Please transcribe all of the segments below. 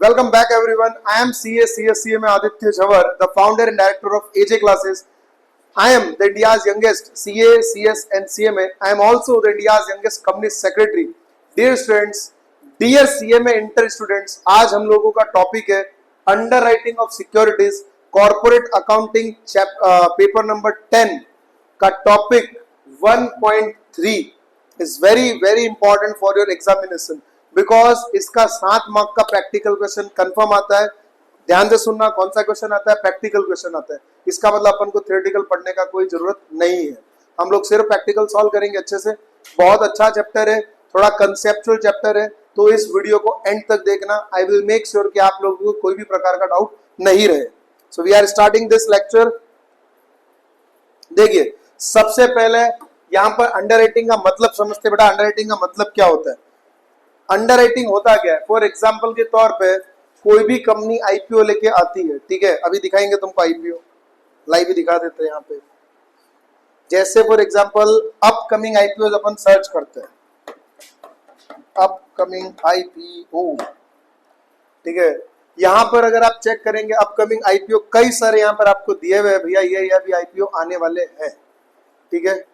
Welcome back, everyone. I am CSCMA Aditya Jhawar, the founder and director of AJ Classes. I am the India's youngest CA, CS, and CMA. I am also the India's youngest company secretary. Dear students, dear CMA inter students, आज हम लोगों का topic है underwriting of securities corporate accounting paper number 10 का topic 1.3 is very important for your examination because इसका 7 mark का practical question confirm आता है। ध्यान से सुनना, कौन सा क्वेश्चन आता है? प्रैक्टिकल क्वेश्चन आता है। इसका मतलब अपन को थ्योरेटिकल पढ़ने का कोई जरूरत नहीं है, हम लोग सिर्फ प्रैक्टिकल सॉल्व करेंगे अच्छे से। बहुत अच्छा चैप्टर है, थोड़ा कंसेप्चुअल चैप्टर है, तो इस वीडियो को एंड तक देखना। आई विल मेक श्योर कि आप लोगों को कोई भी प्रकार का डाउट नहीं रहे। So we are starting this lecture. देखिए, सबसे पहले यहाँ पर अंडरराइटिंग का मतलब समझते बेटा। अंडरराइटिंग का मतलब क्या होता है? अंडरराइटिंग होता क्या है? फॉर एग्जांपल के तौर पे कोई भी कंपनी आईपीओ लेके आती है, ठीक है, अभी दिखाएंगे तुमको आईपीओ, लाइव ही दिखा देते हैं यहाँ पे। जैसे for example upcoming IPO upon search करते हैं, अपकमिंग आईपीओ, ठीक है। यहाँ पर अगर आप चेक करेंगे अपकमिंग आईपीओ कई सारे यहाँ पर आपको दिए हुए हैं, भैया ये अभी आईपीओ आने वाले हैं, ठीक है।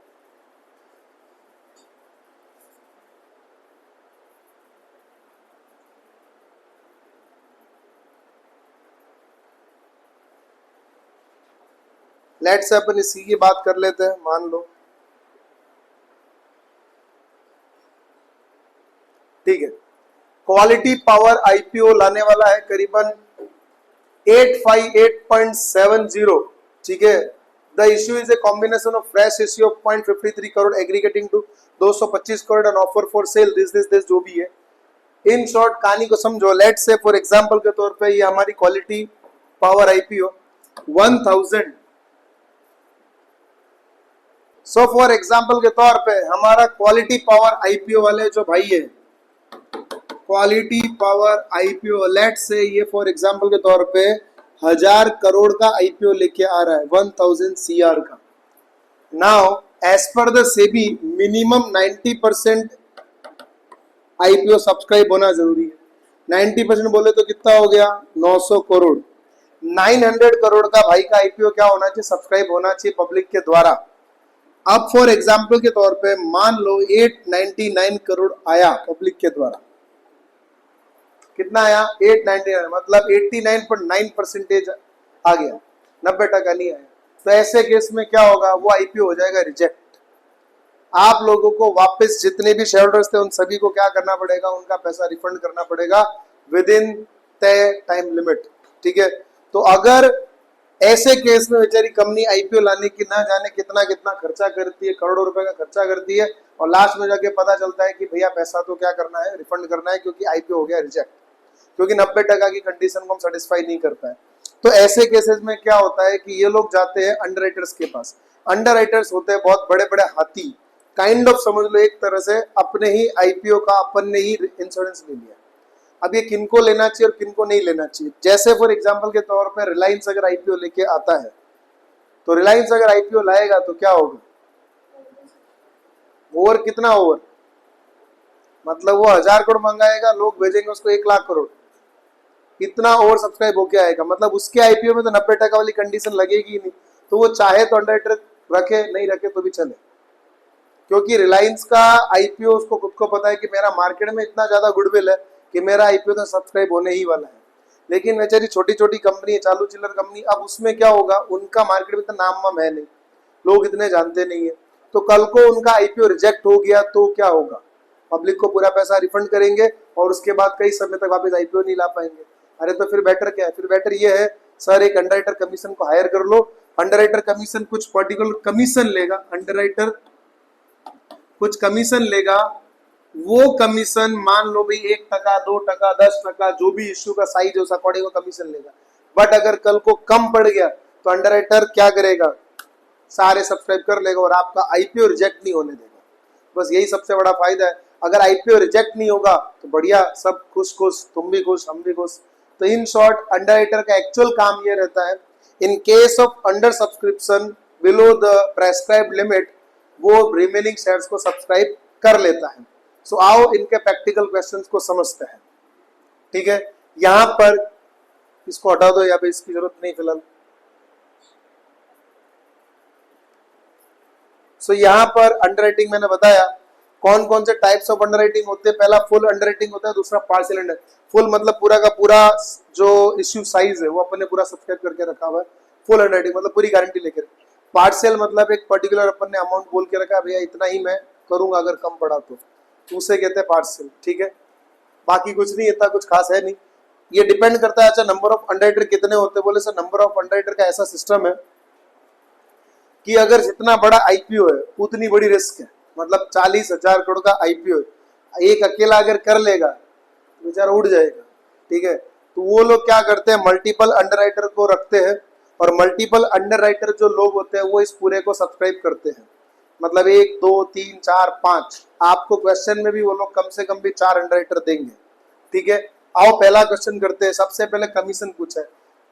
लेट्स से अपन इसी की बात कर लेते हैं। मान लो, ठीक है, क्वालिटी पावर आईपीओ लाने वाला है करीबन 858.70, ठीक है। The issue is a combination of fresh issue of 0.53 crore aggregating to 225 crore and offer for sale this जो भी है। इन शॉर्ट कहानी को समझो। लेट्स से फॉर एग्जांपल के तौर पे ये हमारी quality power IPO 1000। So for example के तौर पे हमारा क्वालिटी पावर आईपीओ वाले जो भाई है, quality power IPO let's say ये फॉर एग्जांपल के तौर पे 1000 करोड़ का आईपीओ लेके आ रहा है, 1000 सीआर का। Now as per the SEBI minimum 90% IPO subscribe होना जरूरी है। 90% बोले तो कितना हो गया? 900 करोड़। 900 करोड़ का भाई का आईपीओ क्या होना चाहिए? सब्सक्राइब होना चाहिए पब्लिक के द्वारा। अब फॉर एग्जाम्पल के तौर पे मान लो 899 करोड़ आया पब्लिक के द्वारा। कितना आया? 899, मतलब 89.9% आ गया, 90% नहीं आया। तो ऐसे केस में क्या होगा? वो आईपीओ हो जाएगा रिजेक्ट। आप लोगों को वापस जितने भी शेयर होल्डर्स थे उन सभी को क्या करना पड़ेगा? उनका पैसा रिफंड करना पड़ेगा विद इन तय टाइम लिमिट, ठीक है। तो अगर ऐसे केस में बेचारी कंपनी आईपीओ लाने की ना जाने कितना कितना खर्चा करती है, करोड़ों रुपए का खर्चा करती है, और लास्ट में जाके पता चलता है कि भैया पैसा तो क्या करना है? रिफंड करना है, क्योंकि आईपीओ हो गया रिजेक्ट, क्योंकि 90% की कंडीशन को हम सेटिस्फाई नहीं कर पाए। तो ऐसे केसेस में क्या होता है कि ये लोग जाते हैं अंडरराइटर्स के पास। अंडरराइटर्स होते हैं बहुत बड़े बड़े हाथी, काइंड ऑफ समझ लो एक तरह से अपने ही आईपीओ का अपन ने ही इंश्योरेंस ले लिया। अब ये किनको लेना चाहिए और किनको नहीं लेना चाहिए? जैसे फॉर एग्जांपल के तौर पे रिलायंस अगर आईपीओ लेके आता है, तो रिलायंस अगर आईपीओ लाएगा तो क्या होगा? ओवर कितना? ओवर मतलब वो 1000 करोड़ मंगाएगा, लोग भेजेंगे उसको 1 लाख करोड़, इतना ओवर सब्सक्राइब होके आएगा। मतलब उसके आईपीओ में तो 90% वाली कंडीशन लगेगी ही नहीं। तो वो चाहे तो अंडरराइटर रखे, नहीं रखे तो भी चले, क्योंकि रिलायंस का आईपीओ उसको खुद को पता है कि मेरा मार्केट में इतना ज्यादा गुडविल है कि मेरा आईपीओ तो सब्सक्राइब होने ही वाला है। लेकिन बेचारी छोटी छोटी कंपनी है, चालू चिल्लर कंपनी, अब उसमें क्या होगा? उनका मार्केट में तो नाम वाम है नहीं, लोग इतने जानते नहीं है। तो कल को उनका आईपीओ रिजेक्ट हो गया तो क्या होगा? पब्लिक को पूरा पैसा रिफंड करेंगे और उसके बाद कई समय तक वापस आईपीओ नहीं ला पाएंगे। अरे तो फिर बेटर क्या है? फिर बेटर ये है सर, एक अंडरराइटर कमीशन को हायर कर लो। अंडरराइटर कमीशन कुछ पर्टिकुलर कमीशन लेगा, अंडरराइटर कुछ कमीशन लेगा। वो कमीशन मान लो भाई 1%, 2%, 10%, जो भी इश्यू का साइज है उस अकॉर्डिंग वो कमीशन लेगा। बट अगर कल को कम पड़ गया तो अंडरराइटर क्या करेगा? सारे सब्सक्राइब कर लेगा और आपका आईपीओ रिजेक्ट नहीं होने देगा। बस यही सबसे बड़ा फायदा है। अगर आईपीओ रिजेक्ट नहीं होगा तो बढ़िया, सब खुश खुश, तुम भी खुश, हम भी खुश। तो इन शॉर्ट अंडरराइटर का एक्चुअल काम ये रहता है, in case of under subscription below the prescribed limit, वो रिमेनिंग शेयर्स को सब्सक्राइब कर लेता है। सो आओ इनके प्रैक्टिकल क्वेश्चंस को समझते हैं, ठीक है। यहां पर इसको हटा दो, यहाँ पे इसकी जरूरत नहीं फिलहाल। सो यहाँ पर अंडरराइटिंग मैंने बताया कौन कौन से टाइप्स ऑफ अंडरराइटिंग होते हैं। पहला फुल अंडरराइटिंग होता है, दूसरा पार्शियल अंडर। फुल मतलब पूरा का पूरा जो इश्यू साइज है वो अपन ने पूरा सब्सक्राइब करके रखा हुआ है। फुल अंडरराइटिंग मतलब पूरी गारंटी लेकर। पार्शियल मतलब एक पर्टिकुलर अपन ने अमाउंट बोल के रखा, भैया इतना ही मैं करूंगा अगर कम पड़ा तो उसे कहते हैं पार्शियल। ठीक है, बाकी कुछ नहीं, इतना कुछ खास है नहीं। ये डिपेंड करता है अच्छा नंबर ऑफ अंडरराइटर कितने होते हैं। बोले सर नंबर ऑफ अंडरराइटर का ऐसा सिस्टम है कि अगर जितना बड़ा आईपीओ है उतनी बड़ी रिस्क है। मतलब 40,000 करोड़ का आईपीओ है, एक अकेला अगर कर लेगा तो बेचारा उड़ जाएगा। ठीक है, तो वो लोग क्या करते हैं, मल्टीपल अंडरराइटर को रखते हैं, और मल्टीपल अंडरराइटर जो लोग होते हैं वो इस पूरे को सब्सक्राइब करते हैं। मतलब 1 2 3 4 5, आपको क्वेश्चन में भी वो लोग कम से कम भी 4 अंडरराइटर देंगे। ठीक है, आओ पहला क्वेश्चन करते हैं। सबसे पहले कमीशन पूछा है,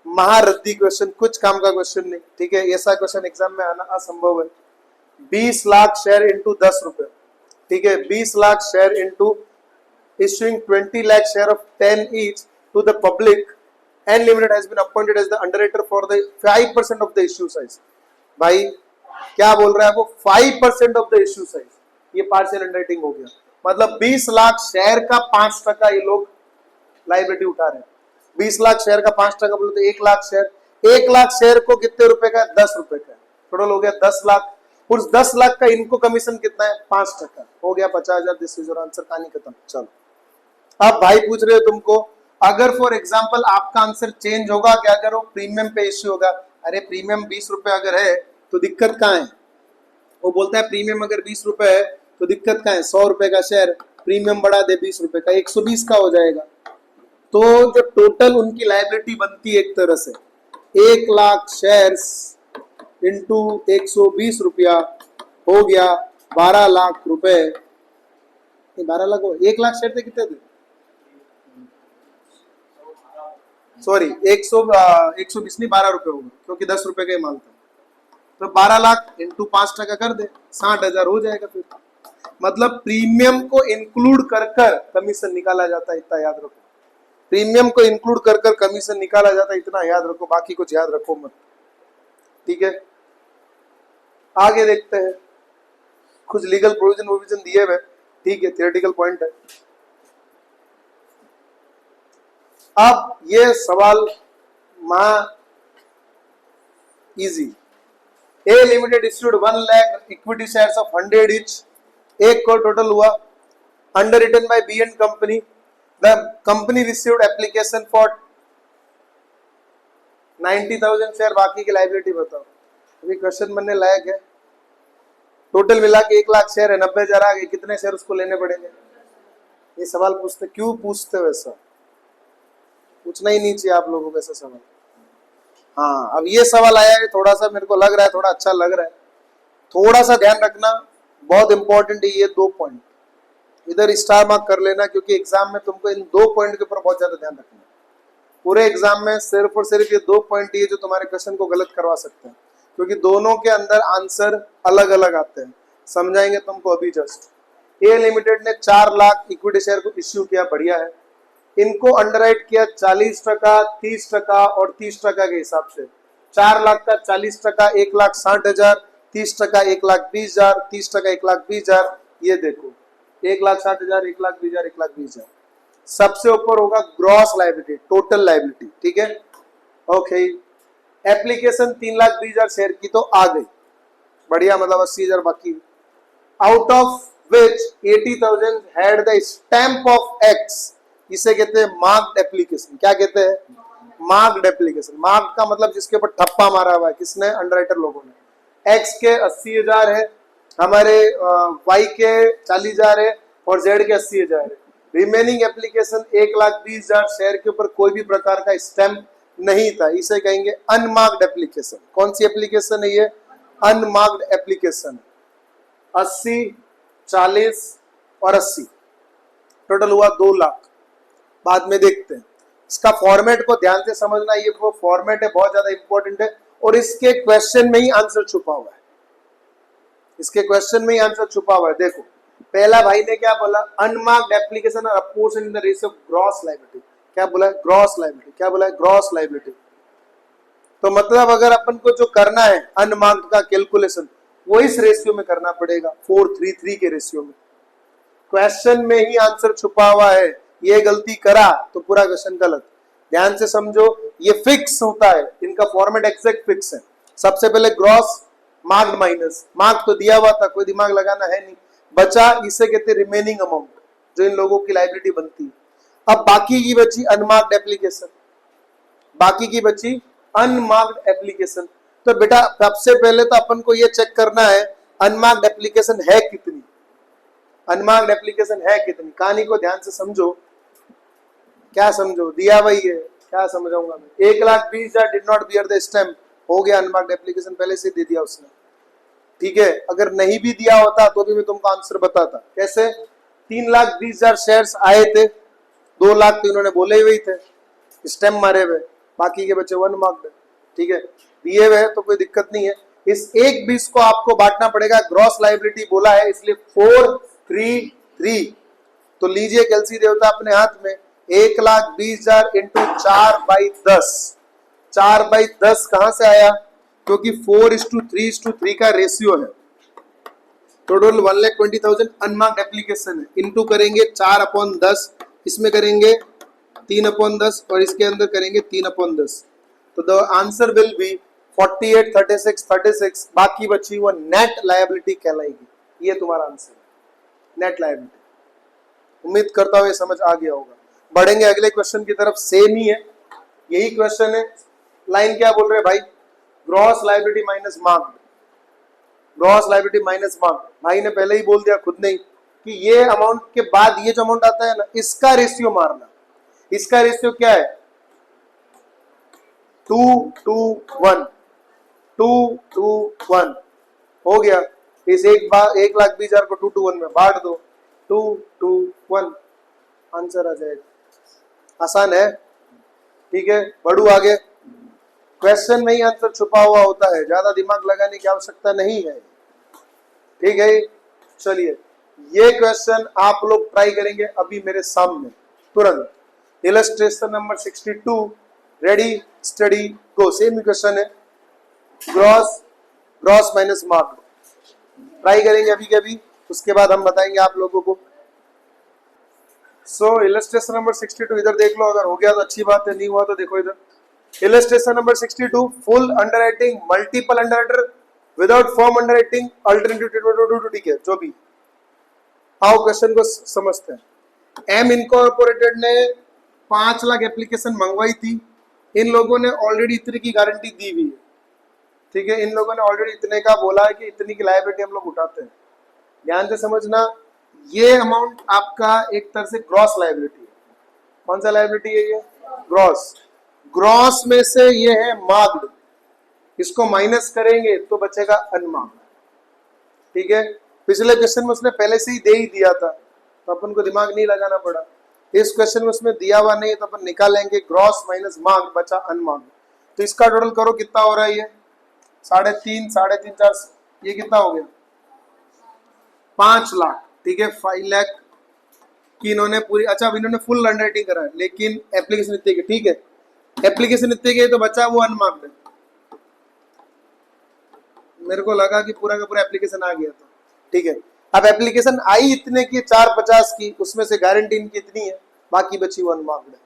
महारद्दी क्वेश्चन, कुछ काम का क्वेश्चन नहीं। ठीक है, ऐसा क्वेश्चन एग्जाम में आना असंभव है। 20 लाख शेयर इंटू 10 रुपए। ठीक है, 20 lakh share into issuing 20 lakh share of 10 each to the public, and limited has been appointed as the underwriter for the 5% of the issue size। भाई क्या बोल रहा है वो, 5% ऑफ द इश्यू साइज, ये पार्शियल अंडरराइटिंग हो गया। मतलब 20 लाख शेयर का 5% ये लोग लाइबिलिटी उठा रहे हैं। 20 लाख शेयर का 5% बोले तो 1 लाख शेयर, 1 लाख शेयर को कितने रुपए का है, 10 रुपए का। टोटल हो गया 10 लाख। उस 10 लाख का इनको कमीशन कितना है, 5%, हो गया 50,000। दिस इज योर आंसर, कहानी खत्म। चलो अब भाई पूछ रहे हो तुमको, अगर फॉर एग्जाम्पल आपका आंसर चेंज होगा क्या, अगर वो प्रीमियम पे इश्यू होगा। अरे प्रीमियम 20 रुपए अगर है तो दिक्कत कहाँ है। वो बोलता है प्रीमियम अगर 20 रुपए है तो दिक्कत कहाँ है, 100 रुपए का शेयर, प्रीमियम बढ़ा दे 20 रुपए का, 120 का हो जाएगा। तो जो टोटल उनकी लाइबिलिटी बनती है एक तरह से 1 लाख शेयर्स इंटू 120 रुपया हो गया 12 लाख रुपए। 12 लाख, 1 लाख शेयर थे कितने थे, सॉरी 120 नहीं 12 रुपए होगा क्योंकि 10 रुपए का ही माल था। तो 12 लाख इंटू 5% कर दे, 60,000 हो जाएगा फिर। मतलब प्रीमियम को इंक्लूड कर कर कमीशन निकाला जाता है, इतना याद रखो। प्रीमियम को इंक्लूड कर कर कमीशन निकाला जाता है, इतना याद रखो, बाकी कुछ याद रखो मत। ठीक है, आगे देखते हैं। कुछ लीगल प्रोविजन दिए हुए, ठीक है, थियोरेटिकल पॉइंट है। अब ये सवाल easy. A limited issued 1 lakh equity shares of 100 each, 1 crore total हुआ। Underwritten by B and company, the company received application for 90,000 share, बाकी की लाइबिलिटी बताओ। अभी क्वेश्चन बनने लायक है। टोटल मिला के 1 लाख शेयर है, 90,000 आ गए, कितने शेयर उसको लेने पड़ेंगे। ये सवाल पूछते, क्यों पूछते हो ऐसा, पूछना ही नहीं चाहिए आप लोगों को ऐसा सवाल। हाँ, अब ये सवाल आया है, थोड़ा सा मेरे को लग रहा है, थोड़ा अच्छा लग रहा है। थोड़ा सा ध्यान रखना, बहुत इंपॉर्टेंट है ये 2 पॉइंट, इधर स्टार मार्क कर लेना, क्योंकि एग्जाम में तुमको इन 2 पॉइंट के ऊपर बहुत ज्यादा ध्यान रखना है। पूरे एग्जाम में सिर्फ और सिर्फ ये 2 पॉइंट ही है जो तुम्हारे क्वेश्चन को गलत करवा सकते हैं, क्योंकि दोनों के अंदर आंसर अलग अलग आते हैं। समझाएंगे तुमको अभी जस्ट। ए लिमिटेड ने 4 लाख इक्विटी शेयर को इश्यू किया, बढ़िया है। इनको अंडरराइट किया 40%, 30% और 30% के हिसाब से। 4 लाख का 40%, 1,60,000, 30% 1,20,000, 30% 1,20,000। ये देखो 1,60,000, 1,20,000, 1,20,000। सबसे ऊपर होगा ग्रॉस लाइबिलिटी, टोटल लाइबिलिटी। ठीक है, ओके। एप्लीकेशन 3,20,000 शेयर की तो आ गई, बढ़िया, मतलब 80,000 बाकी। Out of which 80,000 had the stamp of x, इसे कहते हैं मार्क्ड एप्लीकेशन। क्या कहते हैं, मार्क्ड एप्लीकेशन। मार्क्ड का मतलब जिसके ऊपर ठप्पा मारा हुआ है, किसने, अंडरराइटर लोगों ने। एक्स के 80,000 है, हमारे वाई के 40,000 है, और जेड के 80,000 है। रिमेनिंग एप्लीकेशन 1,20,000 शेयर के ऊपर कोई भी प्रकार का स्टैंप नहीं था, इसे कहेंगे अनमार्क्ड एप्लीकेशन। कौन सी एप्लीकेशन है ये, अनमार्क्ड एप्लीकेशन। 80, 40 और 80, टोटल हुआ 2 लाख। बाद में देखते हैं। इसका फॉर्मेट को ध्यान से समझना, ये वो फॉर्मेट है, बहुत ज्यादा इंपॉर्टेंट है, और इसके क्वेश्चन में ही आंसर छुपा हुआ है। इसके क्वेश्चन में ही आंसर छुपा हुआ है। देखो पहला भाई ने क्या बोला, अनमार्क्ड एप्लीकेशन और apportion in the ratio of gross liability. क्या बोला है, ग्रॉस लाइबिलिटी। क्या बोला है, ग्रॉस लाइबिलिटी। तो मतलब अगर अपन को जो करना है अनमार्क्ड का कैलकुलेशन, वो इस रेशियो में करना पड़ेगा, 4:3:3 के रेशियो में। क्वेश्चन में ही आंसर छुपा हुआ है, ये गलती करा तो पूरा क्वेश्चन गलत। ध्यान से समझो, ये फिक्स होता है, इनका फॉर्मेट एग्जैक्ट फिक्स है। सबसे पहले ग्रॉस, मार्क्ड माइनस, मार्क तो दिया हुआ था, कोई दिमाग लगाना है नहीं, बचा इसे कहते हैं रिमेनिंग अमाउंट, जो इन लोगों की लाइबिलिटी बनती है। अब बाकी की बची अनमार्क्ड एप्लीकेशन, बाकी की बची अनमार्क्ड एप्लीकेशन। तो बेटा सबसे पहले तो अपन को ये चेक करना है अनमार्क्ड एप्लीकेशन है कितनी, अनमार्क्ड एप्लीकेशन है कितनी। कहानी को ध्यान से समझो, क्या समझो, दिया वही है, क्या समझाऊंगा मैं। 1,20,000 did not bear the stamp, हो गया अनमार्क्ड एप्लीकेशन, पहले से दे दिया उसने, ठीक है। अगर नहीं भी दिया होता तो भी मैं तुमको आंसर बताता। कैसे, 3,20,000 शेयर्स आए थे, 2 लाख तो इन्होंने बोले हुए थे, स्टैम्प मारे हुए, बाकी के बच्चे 1 मार्क्ड, ठीक है, दिए हुए तो कोई दिक्कत नहीं है। इस 1/20 को आपको बांटना पड़ेगा, ग्रॉस लाइबिलिटी बोला है इसलिए 4:3:3। तो लीजिए कैलसी देवता अपने हाथ में, 1,20,000 इंटू 4/10, 4/10 कहां से आया, क्योंकि 4:3:3 का रेशियो है। टोटल 1,20,000 अनमार्क्ड एप्लीकेशन है, इंटू करेंगे 4/10, इसमें करेंगे 3/10 और इसके अंदर करेंगे 3/10। तो द आंसर विल बी 48, 36, 36, बाकी बची वो नेट लायबिलिटी कहलाएगी। ये तुम्हारा आंसर है, नेट लायबिलिटी। उम्मीद करता हूं ये समझ आ गया होगा। बढ़ेंगे अगले क्वेश्चन की तरफ, सेम ही है, यही क्वेश्चन है। लाइन क्या बोल रहे हैं भाई, gross liability minus marked, gross liability minus marked. भाई ने पहले ही बोल दिया खुद नहीं कि ये अमाउंट के बाद ये जो अमाउंट आता है ना, इसका रेशियो मारना। इसका रेशियो क्या है, 2:1, 2:1 हो गया। इस 1,20,000 को 2:1 में बांट दो, 2:1 आंसर आ जाएगा। आसान है, ठीक है। बढ़ू आगे, क्वेश्चन में ही आंसर छुपा हुआ होता है, ज्यादा दिमाग लगाने की आवश्यकता नहीं है, ठीक है। चलिए ये क्वेश्चन आप लोग ट्राई करेंगे अभी मेरे सामने तुरंत। इलस्ट्रेशन नंबर 62, रेडी स्टडी गो। सेम क्वेश्चन है, gross, gross minus marked, try करेंगे अभी के अभी, उसके बाद हम बताएंगे आप लोगों को। सो इलस्ट्रेशन नंबर 62 इधर देख लो, अगर हो गया तो अच्छी बात है, नहीं हुआ तो देखो इधर। Illustration number 62, full underwriting, multiple underwriter, without form underwriting, alternative, ठीक है, जो भी। आओ क्वेश्चन को समझते हैं। एम इनकॉर्पोरेटेड ने 5 लाख एप्लीकेशन मंगवाई थी, इन लोगों ने ऑलरेडी इतने की गारंटी दी हुई है, ठीक है। इन लोगों ने ऑलरेडी इतने का बोला है कि इतनी की लायबिलिटी हम लोग उठाते हैं। ध्यान से समझना, ये अमाउंट आपका एक तरह से ग्रॉस लायबिलिटी है। कौन सा लायबिलिटी है ये, ग्रॉस। ग्रॉस में से ये है मार्क्ड, इसको माइनस करेंगे तो बचेगा अनमार्क्ड, ठीक है। पिछले क्वेश्चन में उसने पहले से ही दे ही दिया था, तो अपन को दिमाग नहीं लगाना पड़ा। इस क्वेश्चन में उसमें दिया हुआ नहीं है, तो अपन निकालेंगे ग्रॉस माइनस मार्क्ड, बचा अनमार्क्ड। तो इसका टोटल करो कितना हो रहा है, ये 3.5, 3.5, 4, ये कितना हो गया, 5 लाख, ठीक है। 5 लाख की इन्होंने पूरी, अच्छा अब इन्होंने फुल अंडरराइटिंग करा है, लेकिन एप्लीकेशन इतने की, ठीक है, एप्लीकेशन इतने की, तो बचा वो अनमार्क्ड है। मेरे को लगा कि पूरा का पूरा एप्लीकेशन आ गया था, ठीक है। अब एप्लीकेशन आई इतने की 450 की, उसमें से गारंटी इनकी इतनी है, बाकी बची वो अनमार्क्ड है।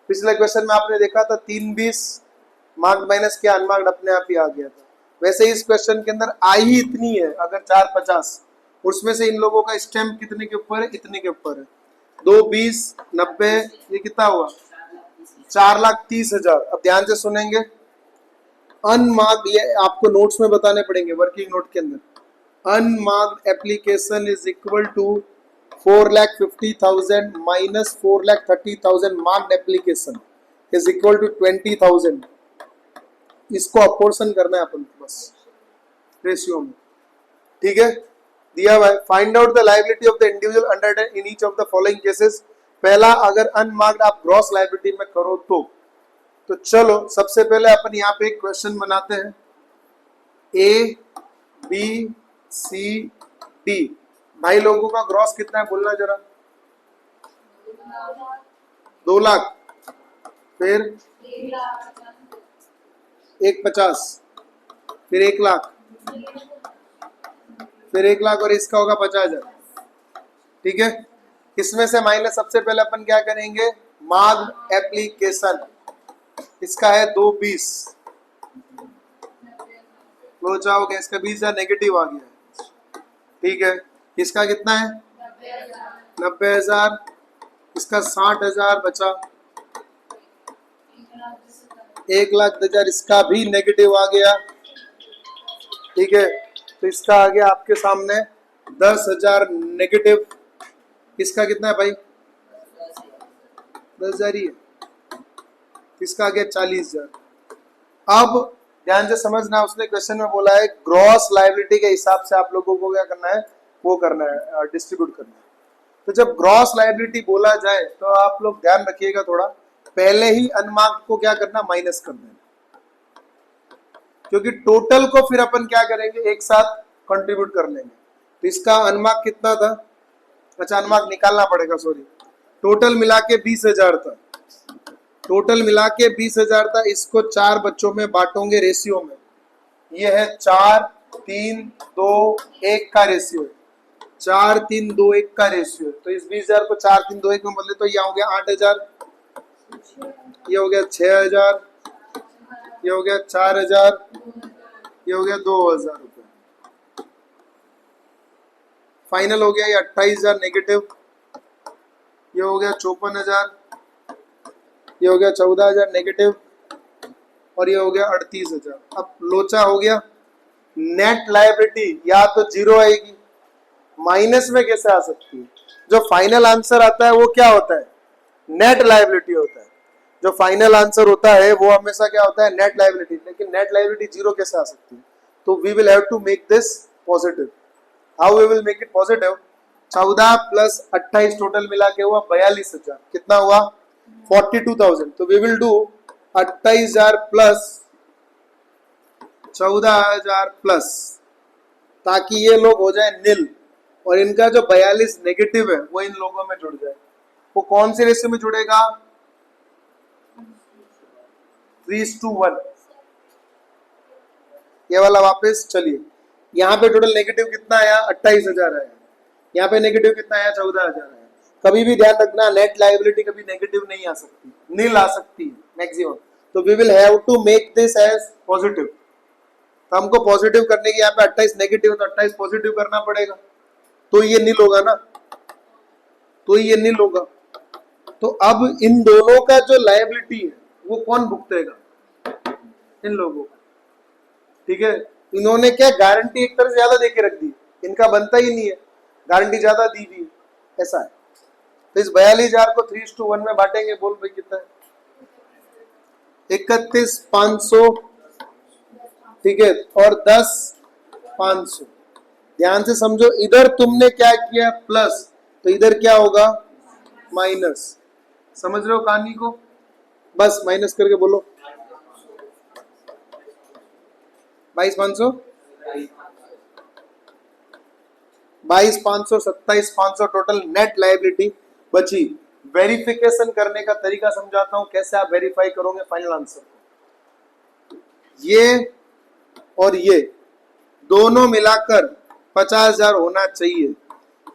पिछले क्वेश्चन में आपने देखा था 320 मार्क्ड माइनस किया, अनमार्क्ड अपने आप ही आ गया था। वैसे इस क्वेश्चन के अंदर आई ही इतनी है, अगर 450, उसमें से इन लोगों का स्टैम्प कितने के ऊपर है, इतने के ऊपर है। 2, 20, 90, ये कितना हुआ, 4,30,000। अब ध्यान से सुनेंगे, अनमार्क्ड ये आपको नोट्स में बताने पड़ेंगे, वर्किंग नोट के अंदर। Unmarked application is equal to 4,50,000 minus 4,30,000 marked application is equal to 20,000। इसको अपोर्शन करना है अपन को बस रेशियो में, ठीक है। दिया हुआ है, find out the liability of the individual under in each of the following cases. पहला, अगर अनमार्क्ड आप ग्रॉस लायबिलिटी में करो तो चलो सबसे पहले अपन यहाँ पे एक क्वेश्चन बनाते हैं, ए बी सी डी। भाई लोगों का ग्रॉस कितना है बोलना जरा, 2 लाख। फिर 1,50, फिर 1,00,000, फिर 1,00,000 और इसका होगा 50,000। ठीक है, इसमें से माइनस सबसे पहले अपन क्या करेंगे, मार्ग एप्लीकेशन, इसका है 2,20, लोचा हो गया, इसका 20,000 नेगेटिव आ गया। ठीक है, इसका कितना है 90,000, इसका 60,000 बचा, 1,10,000, इसका भी नेगेटिव आ गया। ठीक है, तो इसका आ गया आपके सामने 10,000 नेगेटिव। इसका कितना है भाई 10,000 ही है, इसका आ गया 40,000। अब ध्यान से समझना, उसने क्वेश्चन में बोला है ग्रॉस लायबिलिटी के हिसाब से आप लोगों को क्या करना है, वो करना है, डिस्ट्रीब्यूट करना है। तो जब ग्रॉस लायबिलिटी बोला जाए तो आप लोग ध्यान रखिएगा थोड़ा, पहले ही अनमार्क्ड को क्या करना, माइनस कर देना, क्योंकि टोटल को फिर अपन क्या करेंगे, एक साथ कंट्रीब्यूट कर लेंगे। तो इसका अनमार्क कितना था, अच्छा अनमार्क निकालना पड़ेगा, सॉरी, टोटल मिला के 20,000 था, टोटल मिला के 20,000 था। इसको 4 बच्चों में बांटोगे रेशियो में, ये है 4, 3, 2, 1 का रेशियो है, 4, 3, 2, 1 का रेशियो है। तो इस 20,000 को 4, 3, 2, 1 में बदले तो ये हो गया 8,000, ये हो गया 6,000, ये हो गया 4,000, ये हो गया 2,000 रुपए। फाइनल हो गया ये 28,000 नेगेटिव, ये हो गया 54,000, ये हो गया 14,000 नेगेटिव, और ये हो गया 38,000। अब लोचा हो गया। नेट लायबिलिटी या तो जीरो आएगी, माइनस में कैसे आ सकती है, जो फाइनल आंसर आता है वो क्या होता है, नेट लायबिलिटी होता है। जो फाइनल आंसर होता है वो हमेशा क्या होता है, नेट लायबिलिटी। लेकिन नेट लायबिलिटी जीरो कैसे आ सकती है, तो we will have to make this positive. How we will make it positive, 14 plus 28 total मिला के हुआ 42,000, कितना हुआ 42,000। तो we will do 28,000 plus 14,000 plus, ताकि ये लोग हो जाए नील, और इनका जो 42 नेगेटिव है वो इन लोगों में जुड़ जाए। वो कौन से रेशियो में जुड़ेगा, 3:1। ये वाला वापस चलिए, यहाँ पे टोटल नेगेटिव कितना आया, 28,000 आया, यहाँ पे नेगेटिव कितना आया, 14,000 आया। कभी भी ध्यान रखना, नेट लायबिलिटी कभी नेगेटिव नहीं आ सकती, नील आ सकती है मैक्सिमम। तो we will have to make this as positive. तो हमको पॉजिटिव करने की, यहाँ पे 28 नेगेटिव है तो 28 पॉजिटिव करना पड़ेगा, तो ये नील होगा ना, तो ये नील होगा। तो अब इन दोनों का जो लायबिलिटी है वो कौन भुगतेगा, इन लोगों को। ठीक है, इन्होंने क्या गारंटी एक तरह से ज्यादा देके रख दी, इनका बनता ही नहीं है, गारंटी ज्यादा दी हुई है, ऐसा है। तो इस 42,000 को 3:1 में बांटेंगे, बोल भाई कितना है, 31,500। ठीक है, और 10,500। ध्यान से समझो, इधर तुमने क्या किया प्लस, तो इधर क्या होगा माइनस। समझ रहे हो कहानी को, बस माइनस करके बोलो 22,500, 22,500, 27,500 टोटल नेट लायबिलिटी बची। वेरिफिकेशन करने का तरीका समझाता हूं, कैसे आप वेरीफाई करोगे फाइनल आंसर को। ये और ये दोनों मिलाकर 50,000 होना चाहिए।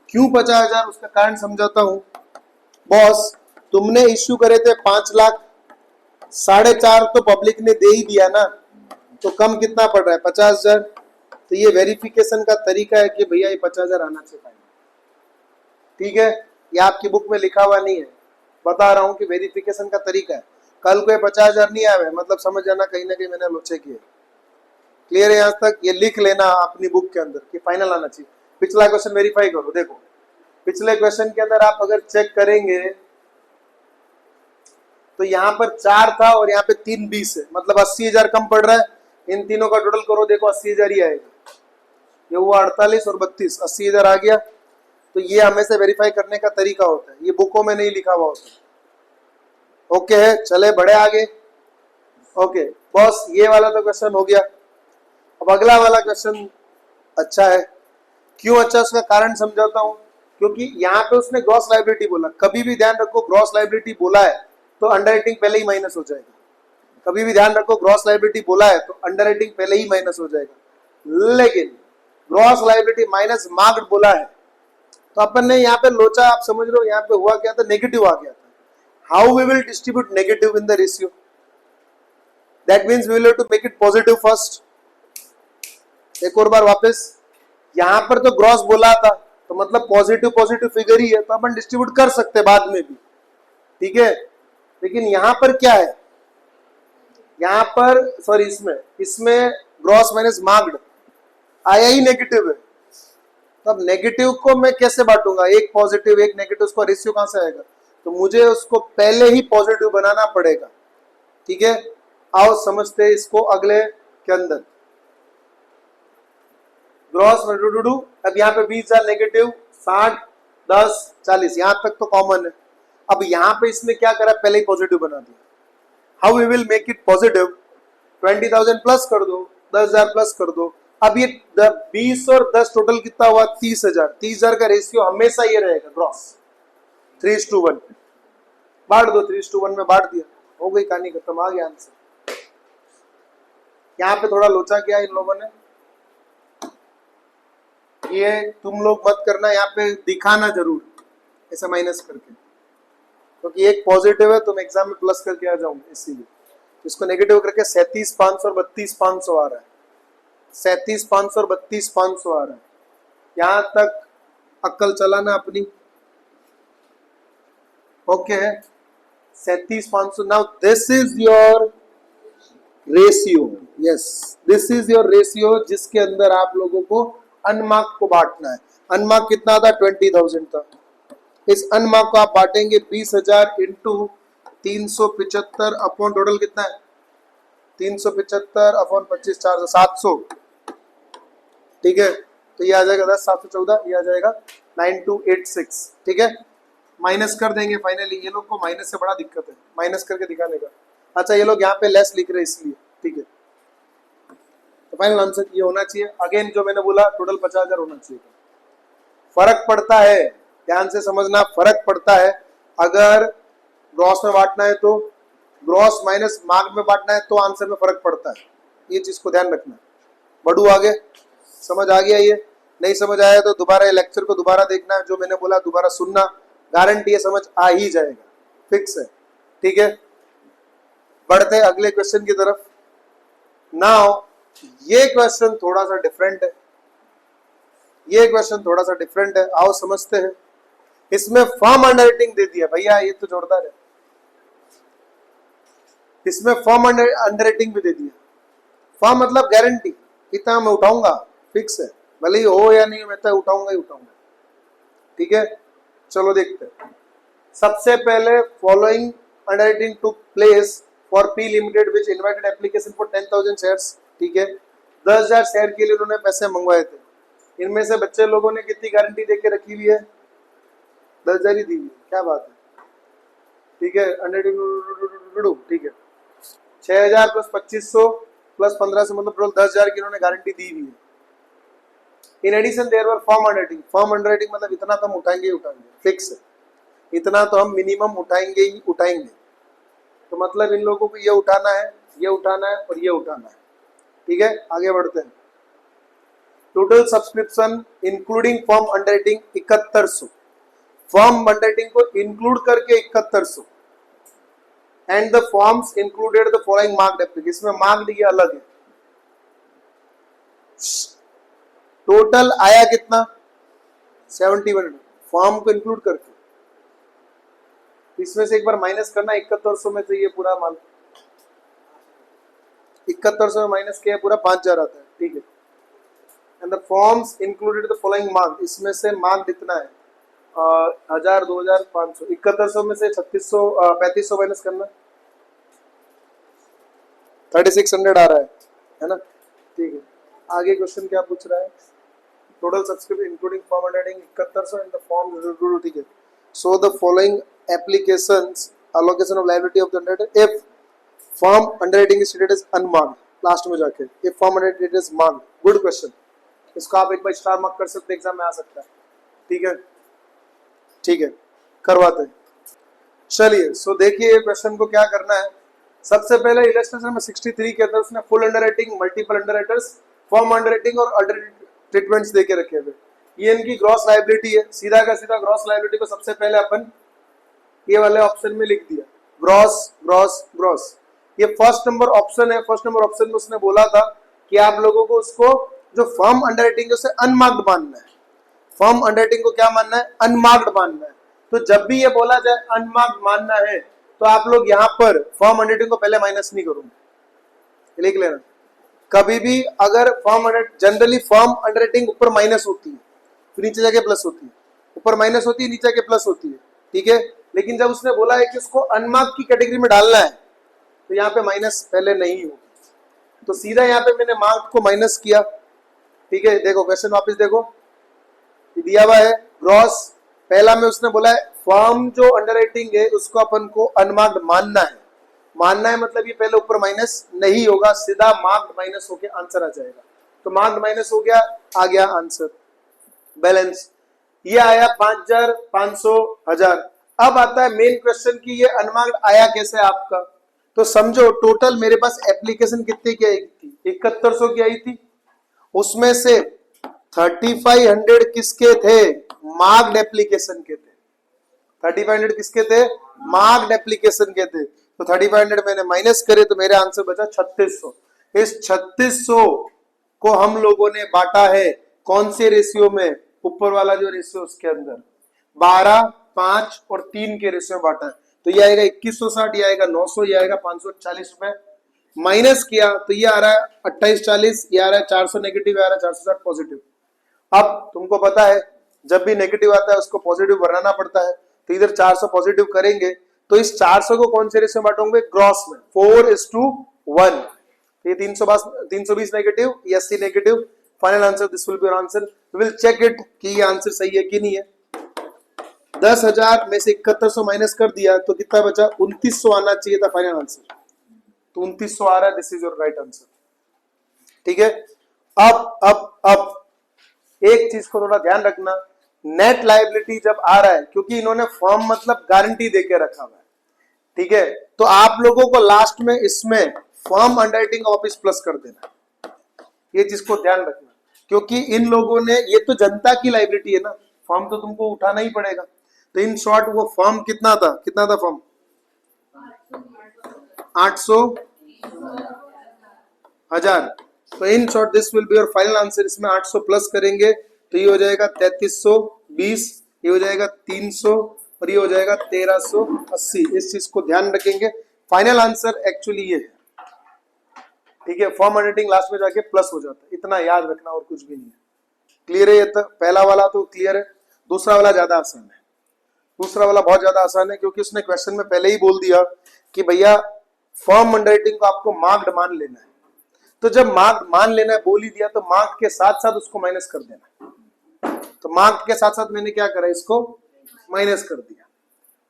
क्यों 50,000, उसका कारण समझाता हूं। बॉस, तुमने इश्यू करे थे 5 लाख, 4.5 तो पब्लिक ने दे ही दिया ना, तो कम कितना पड़ रहा है 50,000। तो ये वेरिफिकेशन का तरीका है कि भैया ये 50,000 आना चाहिए। ठीक है, ये आपकी बुक में लिखा हुआ नहीं है, बता रहा हूं कि वेरिफिकेशन का तरीका है। कल को 50,000 नहीं आवे, मतलब समझ जाना कहीं ना कहीं मैंने लोचे किए। क्लियर है यहाँ तक, ये लिख लेना अपनी बुक के अंदर कि फाइनल आना चाहिए। पिछला क्वेश्चन वेरीफाई करो, देखो पिछले क्वेश्चन के अंदर आप अगर चेक करेंगे तो यहाँ पर 4 था और यहाँ पे 3:20 है, मतलब 80,000 कम पड़ रहा है। इन तीनों का टोटल करो, देखो 80,000 ही आएगा। ये हुआ 48 और 32, 80,000 आ गया। तो ये हमेशा वेरीफाई करने का तरीका होता है, ये बुकों में नहीं लिखा हुआ होता। ओके है, चले बढ़े आगे। ओके बॉस, ये वाला तो क्वेश्चन हो गया। अब अगला वाला क्वेश्चन अच्छा है। क्यों अच्छा, उसका कारण समझाता हूं। क्योंकि यहाँ पे उसने ग्रॉस लायबिलिटी बोला, कभी भी ध्यान रखो ग्रॉस लायबिलिटी बोला है तो अंडर राइटिंग पहले ही माइनस हो जाएगा। कभी भी ध्यान रखो, ग्रॉस लायबिलिटी बोला है तो अंडर राइटिंग पहले ही माइनस हो जाएगा, लेकिन ग्रॉस लायबिलिटी माइनस मार्क्ड बोला है तो अपन ने यहाँ पे लोचा, आप समझ लो यहाँ पे हुआ क्या था, नेगेटिव आ गया था। How we will distribute negative in the ratio? That means we will have to make it positive first. एक और बार वापस, यहां पर तो ग्रॉस बोला था तो मतलब पॉजिटिव पॉजिटिव फिगर ही है, तो अपन डिस्ट्रीब्यूट कर सकते हैं बाद में भी, ठीक है। लेकिन यहां पर क्या है, यहां पर सॉरी इसमें ग्रॉस माइनस मार्क्ड आया ही नेगेटिव है, तब नेगेटिव को मैं कैसे बांटूंगा, एक पॉजिटिव एक नेगेटिव, उसका रेशियो कहां से आएगा? तो मुझे उसको पहले ही पॉजिटिव बनाना पड़ेगा, ठीक है। आओ समझते हैं इसको अगले के अंदर। ग्रॉस डू, अब यहाँ पे 20,000 नेगेटिव, 60, 10, 40 यहाँ तक तो कॉमन है। अब यहाँ पे इसने क्या करा, पहले ही पॉजिटिव बना दिया। How we will make it positive? 20,000 plus कर दो, 10,000 प्लस कर दो। अब ये 20 और 10 टोटल कितना हुआ, 30,000। 30,000 का रेशियो हमेशा ये रहेगा ग्रॉस 3:1। बांट दो, 3:1 में बांट दिया, हो गई कहानी खत्म, आ गया आंसर। यहाँ पे थोड़ा लोचा किया इन लोगों ने, ये तुम लोग मत करना, यहाँ पे दिखाना जरूर ऐसा माइनस करके, क्योंकि एक पॉजिटिव है तो मैं एग्जाम में प्लस करके आ जाऊंगा, इसीलिए इसको नेगेटिव करके 37,500 और 32,500 आ रहा है। 37,500 और 32,500 आ रहा है। यहां तक अक्ल चलाना अपनी, ओके है। 37,500। Now this is your ratio, yes this is your ratio, जिसके अंदर आप लोगों को अनमार्क को बांटना है। अनमार्क कितना था, 20,000 था। इस अनमार्क को आप बांटेंगे 20,000 इंटू 375 अपॉन टोटल कितना है, 375 अपॉन 25, 400, 700, ठीक है। तो ये आ जाएगा 10, 714, ये आ जाएगा 9286, ठीक है। माइनस कर देंगे फाइनली, ये लोग को माइनस से बड़ा दिक्कत है माइनस करके दिखाने का। अच्छा ये लोग यहाँ पे लेस लिख रहे हैं इसलिए, ठीक है। तो फाइनल आंसर ये होना चाहिए। अगेन जो मैंने बोला टोटल 50,000 होना चाहिए। फर्क पड़ता है, ध्यान से समझना, फर्क पड़ता है। अगर ग्रॉस में बांटना है तो ग्रॉस माइनस मार्क में बांटना है तो आंसर में फर्क पड़ता है, ये चीज को ध्यान रखना। बढ़ू आगे, समझ आ गया? ये नहीं समझ आया तो दोबारा ये लेक्चर को दोबारा देखना, जो मैंने बोला दोबारा सुनना, गारंटी है समझ आ ही जाएगा, फिक्स है, ठीक है। बढ़ते हैं अगले क्वेश्चन की तरफ। नाउ ये क्वेश्चन थोड़ा सा डिफरेंट है, ये क्वेश्चन थोड़ा सा डिफरेंट है, आओ समझते हैं। इसमें फर्म अंडरराइटिंग दे दिया भैया, ये तो जोरदार है। इसमें फर्म अंडरराइटिंग भी दे दिया। फर्म मतलब गारंटी, इतना मैं उठाऊंगा, फिक्स है, भले ही हो या नहीं, मैं तो उठाऊंगा ही उठाऊंगा, ठीक है। चलो देखते हैं। सबसे पहले following underwriting to place for P limited which invited application for 10,000 shares, ठीक है। 10,000 शेयर के लिए उन्होंने पैसे मंगवाए थे। इनमें से बच्चे लोगों ने कितनी गारंटी देके रखी हुई है, 10,000 ही दी हुई, क्या बात है, ठीक है। अंडरराइटिंग, ठीक है। 6,000 प्लस 2,500 प्लस 1,500 मतलब टोटल 10,000 की इन्होंने गारंटी दी हुई है। In addition there were firm underwriting. Firm underwriting मतलब इतना तो हम उठाएंगे ही उठाएंगे, फिक्स है, इतना तो हम मिनिमम उठाएंगे ही उठाएंगे। तो मतलब इन लोगों को ये उठाना है, ये उठाना है और ये उठाना है, ठीक है। आगे बढ़ते हैं। Total subscription including form underwriting 7100, form underwriting को इंक्लूड करके 7100, and the forms included the following marked application. इसमें मार्क्ड ये अलग है। टोटल आया कितना, 71, फॉर्म को इंक्लूड करके। इसमें से एक बार माइनस करना 7100 में से ये पूरा माल, 7100 में माइनस किया पूरा 5,000 आता है, ठीक है। And the forms included the following mark, इसमें से मार्क इतना है 1,000, 2,000, 500। 7100 में से 3500 माइनस करना, 3600 आ रहा है ना, ठीक है। आगे क्वेश्चन क्या पूछ रहा है, total subscription including form underwriting 7100 and the form, ठीक है। So the following applications allocation of liability of the underwriter if firm underwriting is stated as unmarked, last में जाके if firm underwriting is marked, good question. इसको आप एक बार star mark कर सकते, exam में आ सकता है, ठीक है, ठीक है, करवाते हैं। चलिए सो देखिए क्वेश्चन को क्या करना है। सबसे पहले इलस्ट्रेशन में 63 के अंदर उसने full under writing, multiple under writers, form under writing और अल्टरनेट ट्रीटमेंट्स देके रखे हुए। ये इनकी ग्रॉस लायबिलिटी है। सीधा का सीधा ग्रॉस लायबिलिटी को सबसे पहले अपन ये वाले ऑप्शन में लिख दिया, ग्रॉस ग्रॉस ग्रॉस। ये फर्स्ट नंबर ऑप्शन है। फर्स्ट नंबर ऑप्शन में उसने बोला था कि आप लोगों को उसको जो फर्म अंडर राइटिंग है उसे अनमार्क्ड मानना है। फर्म अंडर राइटिंग को क्या मानना है? अनमार्क्ड मानना है। तो जब भी ये बोला जाए अनमार्क्ड मानना है तो आप लोग यहाँ पर फर्म अंडर राइटिंग को पहले माइनस नहीं करोगे, लिख लेना। कभी भी अगर जनरली फर्म अंडर राइटिंग ऊपर माइनस होती है फिर नीचे जाके प्लस होती है, ऊपर माइनस होती है नीचे जाके प्लस होती है, ठीक है। लेकिन जब उसने बोला है कि उसको अनमार्क की कैटेगरी में डालना है तो यहाँ पे माइनस पहले नहीं होगी। तो सीधा यहाँ पे मैंने मार्क को माइनस किया, ठीक है। देखो क्वेश्चन वापस देखो, दिया हुआ है ग्रॉस। पहला में उसने बोला है फर्म जो अंडर राइटिंग है उसको अपन को अनमार्क्ड मानना है। मानना है मतलब ये पहले ऊपर माइनस नहीं होगा, सीधा मार्क्ड माइनस होके आंसर आ जाएगा। तो मार्क्ड माइनस हो गया, आ गया आंसर। बैलेंस ये आया 5000, 500, 1000। अब आता है मेन क्वेश्चन की ये अनमार्क्ड आया कैसे आपका। तो समझो टोटल मेरे पास एप्लीकेशन कितने की आई थी? 7100 की आई थी। उसमें से 3500 किसके थे? मार्क्ड एप्लीकेशन के थे। 3500 किसके थे? मार्क्ड एप्लीकेशन के थे। तो 3500 मैंने माइनस करे तो मेरे आंसर बचा 3600। इस 3600 को हम लोगों ने बांटा है कौन से रेशियो में? ऊपर वाला जो रेशियो उसके अंदर 12, 5 और 3 के रेशियो में बांटा है। तो ये आएगा 2160, ये आएगा 900, ये आएगा 540 रुपए। माइनस किया तो ये आ रहा है 2840, ये आ रहा है 400 नेगेटिव, आ रहा है 460 पॉजिटिव। अब तुमको पता है जब भी नेगेटिव आता है उसको पॉजिटिव बनाना पड़ता है। तो इधर 400 पॉजिटिव करेंगे तो इस 400 को कौन से रेशियो में बांटोगे? ग्रॉस में 4:1। ये 320 negative, 80 negative. Final answer this will be your answer. We will check it कि ये आंसर सही है कि नहीं है। 10,000 में से 7100 माइनस कर दिया तो कितना बचा? 2900 आना चाहिए था फाइनल आंसर। तो 2900 आ रहा है, this is your right answer, ठीक है। अब एक चीज को थोड़ा ध्यान रखना, नेट लायबिलिटी जब आ रहा है, क्योंकि इन्होंने फॉर्म मतलब गारंटी देके रखा हुआ है, ठीक है। तो आप लोगों को लास्ट में इसमें फॉर्म अंडरराइटिंग ऑफिस प्लस कर देना, ये चीज को ध्यान रखना। क्योंकि इन लोगों ने, ये तो जनता की लायबिलिटी है ना, फॉर्म तो तुमको उठाना ही पड़ेगा। तो इन शॉर्ट वो फॉर्म कितना था फॉर्म? 800, 1000। तो in short this will be your final answer. इसमें 800 प्लस करेंगे तो ये हो जाएगा 3320, ये हो जाएगा 300 और ये हो जाएगा 1380। इस चीज को ध्यान रखेंगे। फाइनल आंसर एक्चुअली ये है, ठीक है। फॉर्म अंडरराइटिंग लास्ट में जाके प्लस हो जाता है, इतना याद रखना और कुछ भी नहीं है। क्लियर है? ये तो पहला वाला तो क्लियर है। दूसरा वाला ज्यादा आसान है। दूसरा वाला बहुत ज्यादा आसान है क्योंकि उसने क्वेश्चन में पहले ही बोल दिया कि भैया फॉर्म अंडरराइटिंग को आपको मार्क्ड मान लेना है। तो जब मार्क मान लेना है बोल ही दिया तो मार्क के साथ साथ उसको माइनस कर देना। तो मार्क के साथ साथ मैंने क्या करा? इसको माइनस कर दिया।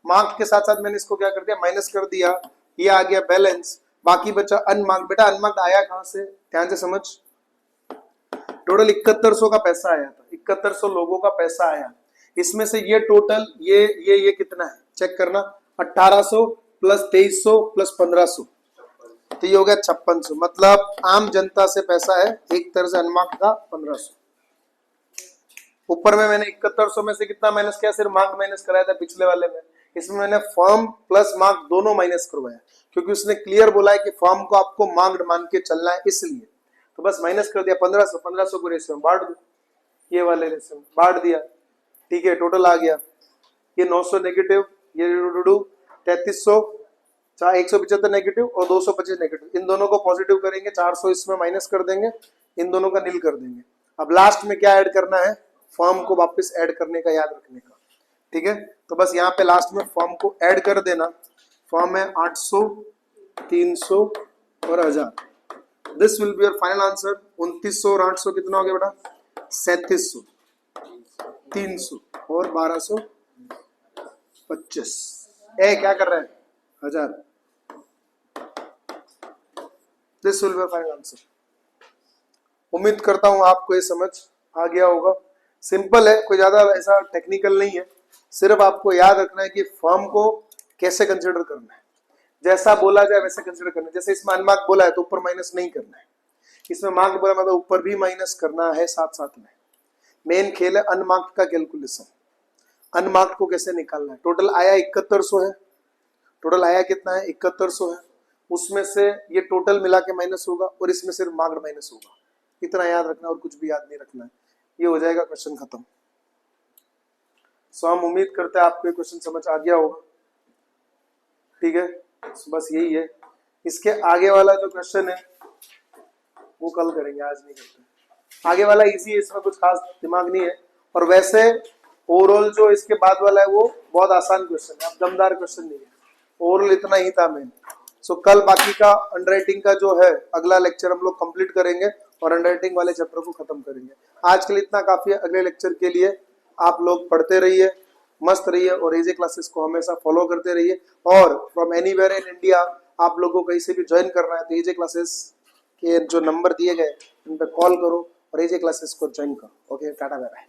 मार्क के साथ साथ मैंने इसको क्या कर दिया? माइनस कर दिया। ये आ गया बैलेंस, बाकी बचा अनमार्क। बेटा अनमार्क आया कहां से? ध्यान से समझ। टोटल 7100 का पैसा आया था, 7100 लोगों का पैसा आया। इसमें से ये टोटल ये कितना है चेक करना। 1800 प्लस 2300 प्लस 1500, तो ये हो गया 5600। मतलब आम जनता से पैसा है एक तरह से अनमार्क का 1500। ऊपर में मैंने 7100 में से कितना माइनस किया? सिर्फ मार्क माइनस कराया था पिछले वाले में। इसमें मैंने फॉर्म प्लस मार्क दोनों माइनस करवाया क्योंकि उसने क्लियर बोला है कि फॉर्म को आपको मार्क्ड मान के चलना है, इसलिए तो बस माइनस कर दिया 1500 को रेशियो में बांट दो, ये वाले रेशियो में बांट दिया, ठीक है। टोटल आ गया ये 900 नेगेटिव, ये 3300, 175 नेगेटिव और 225 नेगेटिव। इन दोनों को पॉजिटिव करेंगे, 400 इसमें माइनस कर देंगे, इन दोनों का नील कर देंगे। अब लास्ट में क्या ऐड करना है? फॉर्म को वापस ऐड करने का, याद रखने का, ठीक है। तो बस यहाँ पे लास्ट में फॉर्म को ऐड कर देना। फॉर्म है 800, 300 और 1000। This will be your final answer. 2900 और 800 कितना हो गया बेटा? 3700, 300 और 1225। क्या कर रहा है? 1000। This will be your final answer. उम्मीद करता हूं आपको ये समझ आ गया होगा। सिंपल है, कोई ज्यादा ऐसा टेक्निकल नहीं है। सिर्फ आपको याद रखना है कि फॉर्म को कैसे कंसिडर करना है, जैसा बोला जाए वैसे कंसिडर करना है। जैसे इसमें अनमार्क बोला है तो ऊपर माइनस नहीं करना है, इसमें मार्क बोला मतलब ऊपर भी माइनस करना है साथ साथ में। मेन खेल है अनमार्क्ड का कैलकुलेशन, अनमार्क्ड को कैसे निकालना है। टोटल आया 7100 है, टोटल आया कितना है 7100 है, उसमें से ये टोटल मिला के माइनस होगा और इसमें सिर्फ मार्क्ड माइनस होगा। इतना याद रखना और कुछ भी याद नहीं रखना है, ये हो जाएगा क्वेश्चन खत्म। सो हम उम्मीद करते हैं आपको ये क्वेश्चन समझ आ गया होगा, ठीक है। बस यही है, इसके आगे वाला जो क्वेश्चन है वो कल करेंगे, आज नहीं करते। आगे वाला इजी है, इसमें कुछ खास दिमाग नहीं है, और वैसे ओवरऑल जो इसके बाद वाला है वो बहुत आसान क्वेश्चन है, अब दमदार क्वेश्चन नहीं है, ओवरऑल इतना ही था मेन। सो कल बाकी का अंडरराइटिंग का जो है अगला लेक्चर हम लोग कंप्लीट करेंगे और अंडरराइटिंग वाले चैप्टर को खत्म करेंगे। आज के लिए इतना काफी है, अगले लेक्चर के लिए आप लोग पढ़ते रहिए, मस्त रहिए और एजे क्लासेस को हमेशा फॉलो करते रहिए। और फ्रॉम एनीवेयर इन इंडिया आप लोगों को कहीं से भी ज्वाइन करना है तो एजे क्लासेस के जो नंबर दिए गए उन पर कॉल करो और एजे क्लासेस को ज्वाइन करो। Okay, tata bye bye.